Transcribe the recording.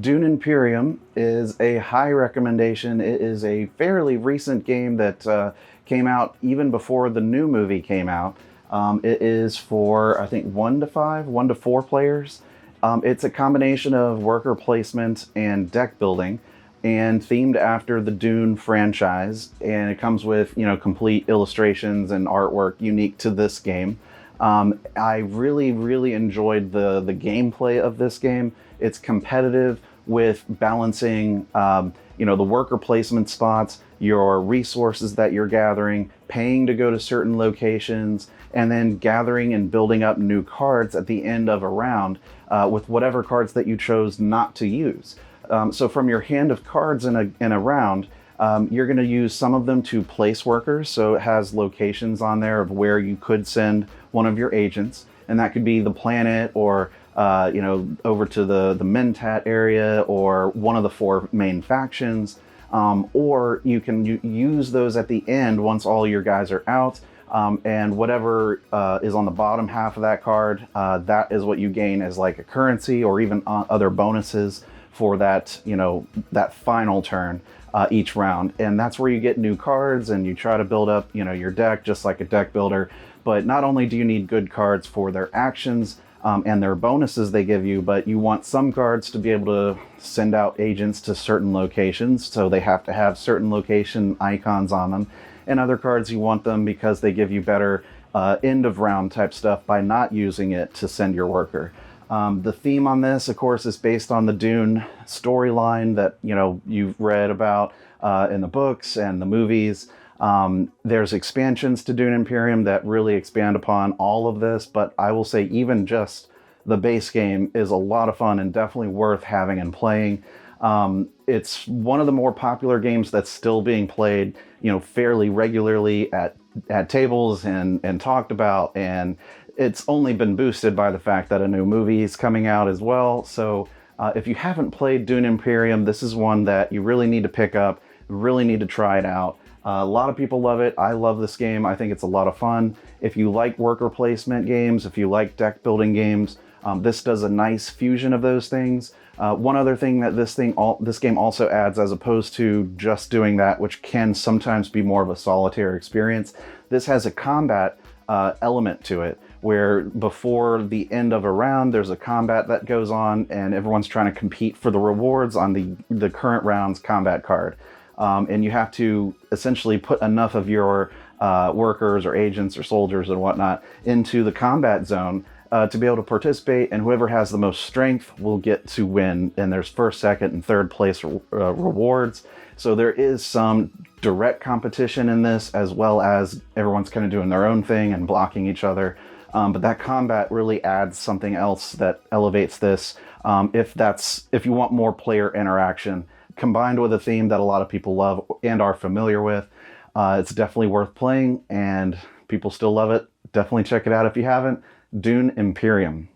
Dune Imperium is a high recommendation. It is a fairly recent game that came out even before the new movie came out. It is for, I think, 1 to 5, 1 to 4 players. It's a combination of worker placement and deck building, and themed after the Dune franchise. And it comes with, complete illustrations and artwork unique to this game. I really, really enjoyed the gameplay of this game. It's competitive with balancing, the worker placement spots, your resources that you're gathering, paying to go to certain locations, and then gathering and building up new cards at the end of a round with whatever cards that you chose not to use. So from your hand of cards in a round, you're going to use some of them to place workers. So it has locations on there of where you could send one of your agents, and that could be the planet or over to the Mentat area or one of the 4 main factions. Or you can use those at the end once all your guys are out. And whatever is on the bottom half of that card, that is what you gain as like a currency or even other bonuses for that, that final turn each round. And that's where you get new cards and you try to build up, your deck just like a deck builder. But not only do you need good cards for their actions and their bonuses they give you, but you want some cards to be able to send out agents to certain locations. So they have to have certain location icons on them. And other cards you want them because they give you better end of round type stuff by not using it to send your worker. The theme on this, of course, is based on the Dune storyline that, you've read about in the books and the movies. There's expansions to Dune Imperium that really expand upon all of this, but I will say even just the base game is a lot of fun and definitely worth having and playing. It's one of the more popular games that's still being played, fairly regularly at tables and talked about, and it's only been boosted by the fact that a new movie is coming out as well. So if you haven't played Dune Imperium, this is one that you really need to pick up, really need to try it out. A lot of people love it. I love this game. I think it's a lot of fun. If you like worker placement games, if you like deck building games, this does a nice fusion of those things. One other thing that this game also adds, as opposed to just doing that, which can sometimes be more of a solitaire experience, this has a combat element to it, where before the end of a round, there's a combat that goes on, and everyone's trying to compete for the rewards on the current round's combat card. And you have to essentially put enough of your workers or agents or soldiers and whatnot into the combat zone to be able to participate, and whoever has the most strength will get to win. And there's first, second, and third place rewards. So there is some direct competition in this, as well as everyone's kind of doing their own thing and blocking each other. But that combat really adds something else that elevates this. If you want more player interaction, combined with a theme that a lot of people love and are familiar with, it's definitely worth playing, and people still love it. Definitely check it out if you haven't. Dune Imperium.